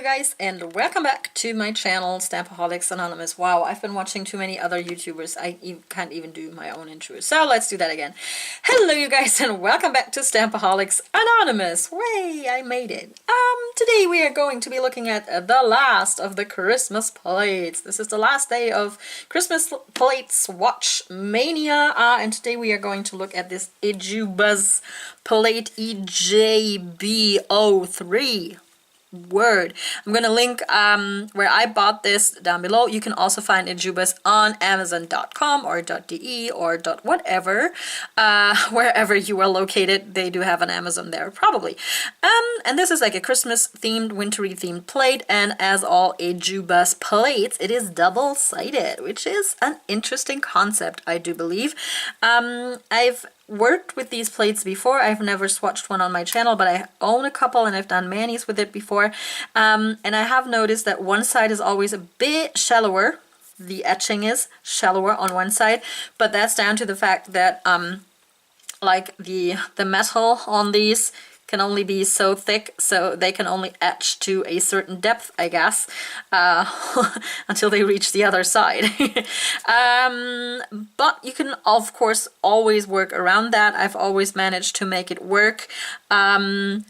guys, and welcome back to my channel, Stampaholics Anonymous. Wow, I've been watching too many other YouTubers. I can't even do my own intro, so let's do that again. Hello you guys, and welcome back to Stampaholics Anonymous. Way, I made it. Today we are going to be looking at the last of the Christmas plates. This is the last day of Christmas plate swatch mania, and today we are going to look at this Ejiubas plate EJB 03. Word. I'm gonna link where I bought this down below. You can also find Ejiubas on Amazon.com or .de or whatever, wherever you are located. They do have an Amazon there, probably. And this is like a Christmas themed, wintry themed plate, and as all Ejiubas plates, it is double-sided, which is an interesting concept, I do believe. I've worked with these plates before. I've never swatched one on my channel, but I own a couple and I've done manis with it before. And I have noticed that one side is always a bit shallower. The etching is shallower on one side, but that's down to the fact that like the metal on these can only be so thick, so they can only etch to a certain depth, I guess, until they reach the other side. But you can, of course, always work around that. I've always managed to make it work, and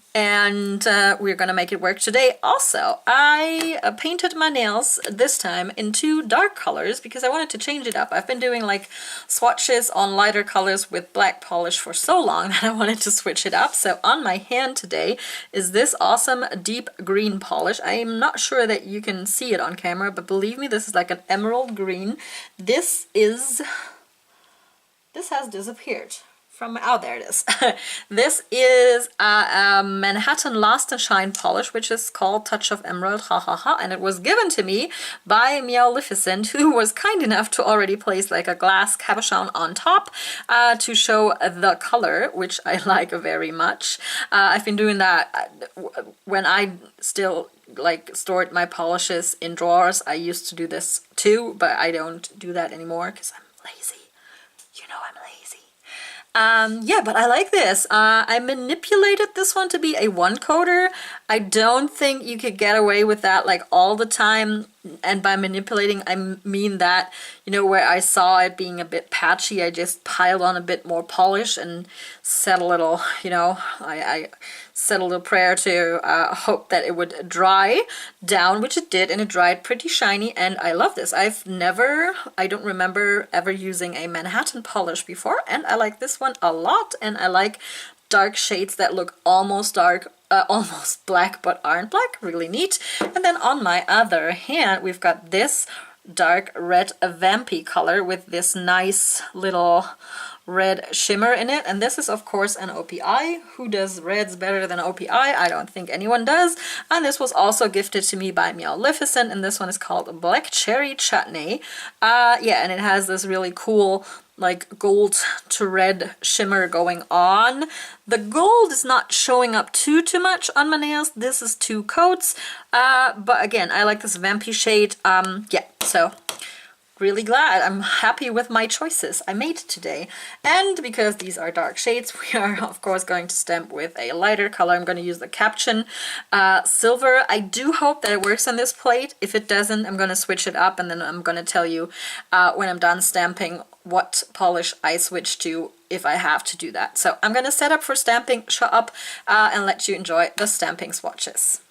we're gonna make it work today. Also, I painted my nails this time in two dark colors because I wanted to change it up. I've been doing like swatches on lighter colors with black polish for so long that I wanted to switch it up. So on my hand today is this awesome deep green polish. I am not sure that you can see it on camera, but believe me, this is like an emerald green. This has disappeared from, oh, there it is. This is a Manhattan Lost and Shine polish, which is called Touch of Emerald, and it was given to me by Meowlificent, who was kind enough to already place like a glass cabochon on top to show the color, which I like very much. I've been doing that when I still like stored my polishes in drawers. I used to do this too, but I don't do that anymore because I'm lazy. You know I'm lazy. Yeah, but I like this. I manipulated this one to be a one-coater. I don't think you could get away with that like all the time. And by manipulating, I mean that, you know, where I saw it being a bit patchy, I just piled on a bit more polish and said a little, you know, I said a little prayer to hope that it would dry down, which it did, and it dried pretty shiny, and I love this. I don't remember ever using a Manhattan polish before, and I like this one a lot, and I like dark shades that look almost dark, almost black but aren't black. Really neat. And then on my other hand, we've got this dark red vampy color with this nice little red shimmer in it, and this is of course an OPI. Who does reds better than OPI? I don't think anyone does. And this was also gifted to me by Meowlificent, and this one is called Black Cherry Chutney. Yeah, and it has this really cool like gold to red shimmer going on. The gold is not showing up too much on my nails. This is 2 coats, but again, I like this vampy shade. Yeah, so really glad. I'm happy with my choices I made today. And because these are dark shades, we are of course going to stamp with a lighter color. I'm going to use the Caption Silver. I do hope that it works on this plate. If it doesn't, I'm going to switch it up, and then I'm going to tell you when I'm done stamping what polish I switch to if I have to do that. So I'm going to set up for stamping, shut up, and let you enjoy the stamping swatches.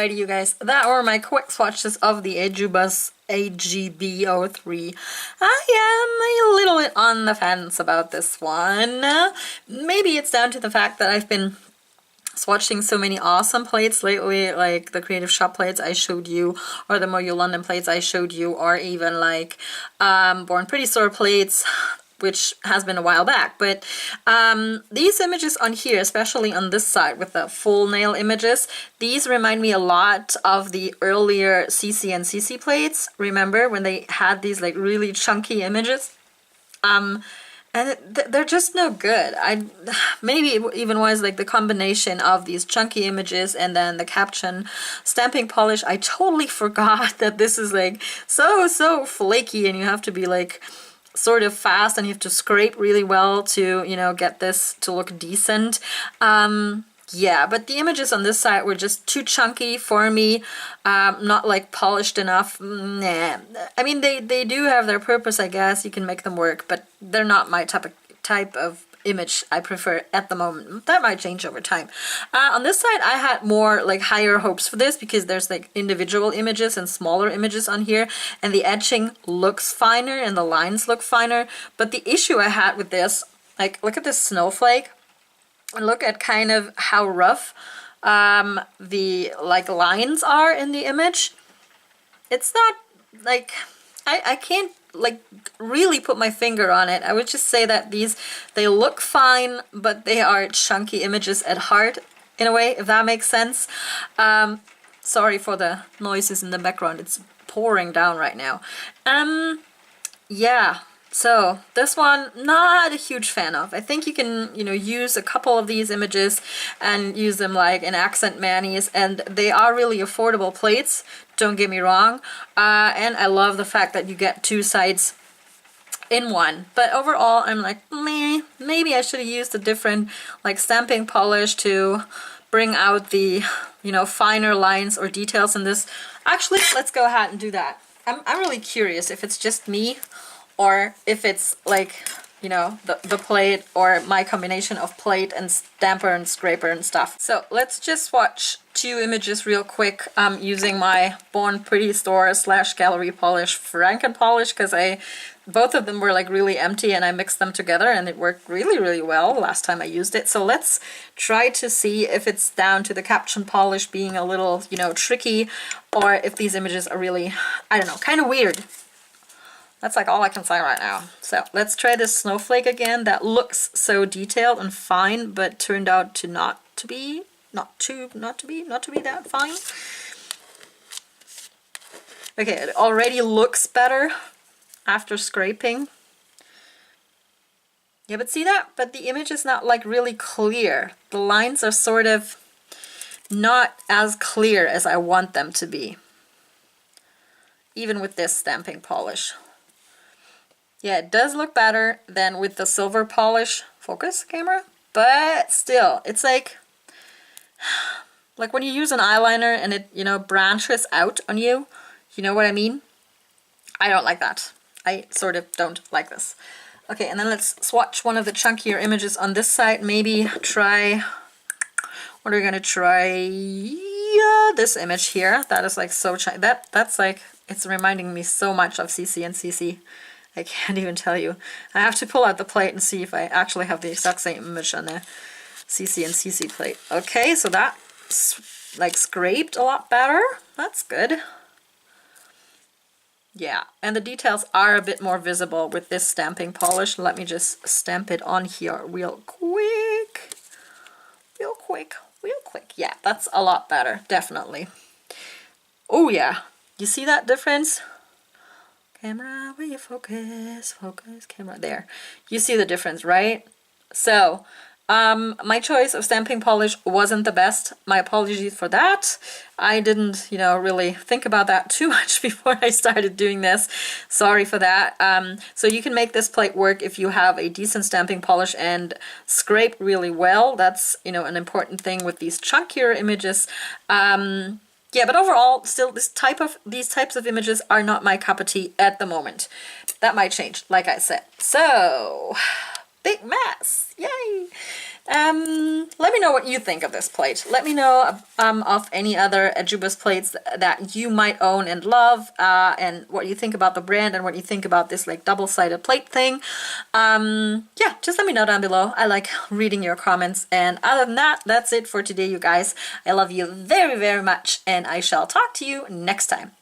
Alrighty, you guys, that were my quick swatches of the Ejiubas AGB03. I am a little bit on the fence about this one. Maybe it's down to the fact that I've been swatching so many awesome plates lately, like the Creative Shop plates I showed you, or the Moyo London plates I showed you, or even like Born Pretty Store plates, which has been a while back. But these images on here, especially on this side with the full nail images, these remind me a lot of the earlier CC and CC plates. Remember when they had these like really chunky images? And they're just no good. Maybe it even was like the combination of these chunky images and then the caption stamping polish. I totally forgot that this is like so flaky, and you have to be like sort of fast, and you have to scrape really well to, you know, get this to look decent. Yeah, but the images on this side were just too chunky for me, not like polished enough. Nah. I mean, they do have their purpose, I guess. You can make them work, but they're not my type of image I prefer at the moment. That might change over time. On this side, I had more like higher hopes for this because there's like individual images and smaller images on here, and the etching looks finer and the lines look finer. But the issue I had with this, like, look at this snowflake. And look at kind of how rough the like lines are in the image. It's not like, I can't like really put my finger on it. I would just say that they look fine, but they are chunky images at heart in a way, if that makes sense. Sorry for the noises in the background. It's pouring down right now. Yeah. So this one, not a huge fan of. I think you can, you know, use a couple of these images and use them like in accent manis, and they are really affordable plates, don't get me wrong. And I love the fact that you get two sides in one. But overall, I'm like, meh, maybe I should have used a different like stamping polish to bring out the, you know, finer lines or details in this. Actually, let's go ahead and do that. I'm really curious if it's just me, or if it's like, you know, the plate, or my combination of plate and stamper and scraper and stuff. So let's just swatch two images real quick using my Born Pretty Store / Gallery Polish Franken polish, because both of them were like really empty and I mixed them together and it worked really well last time I used it. So let's try to see if it's down to the caption polish being a little, you know, tricky, or if these images are really, I don't know, kind of weird. That's like all I can say right now. So let's try this snowflake again. That looks so detailed and fine, but turned out to not to be that fine. Okay, it already looks better after scraping. Yeah, but see that? But the image is not like really clear. The lines are sort of not as clear as I want them to be, even with this stamping polish. Yeah, it does look better than with the silver polish. Focus, camera? But still, it's like when you use an eyeliner and it, you know, branches out on you. You know what I mean? I don't like that. I sort of don't like this. Okay, and then let's swatch one of the chunkier images on this side. Maybe try, what are we gonna try? Yeah, this image here. That is like so chunky. That's like, it's reminding me so much of CC and CC. I can't even tell you. I have to pull out the plate and see if I actually have the exact same image on the CC and CC plate. Okay, so that's like scraped a lot better. That's good. Yeah, and the details are a bit more visible with this stamping polish. Let me just stamp it on here real quick. Real quick. Yeah, that's a lot better, definitely. Oh yeah, you see that difference? Camera, will you focus? Focus, camera, there. You see the difference, right? So, my choice of stamping polish wasn't the best. My apologies for that. I didn't, you know, really think about that too much before I started doing this. Sorry for that. So you can make this plate work if you have a decent stamping polish and scrape really well. That's, you know, an important thing with these chunkier images. Yeah, but overall, still, these types of images are not my cup of tea at the moment. That might change, like I said. So, big mess, yay! let me know what you think of this plate. Let me know of any other Ejiubas plates that you might own and love, and what you think about the brand and what you think about this like double-sided plate thing. Yeah, just let me know down below. I like reading your comments. And other than that, that's it for today, you guys. I love you very, very much, and I shall talk to you next time.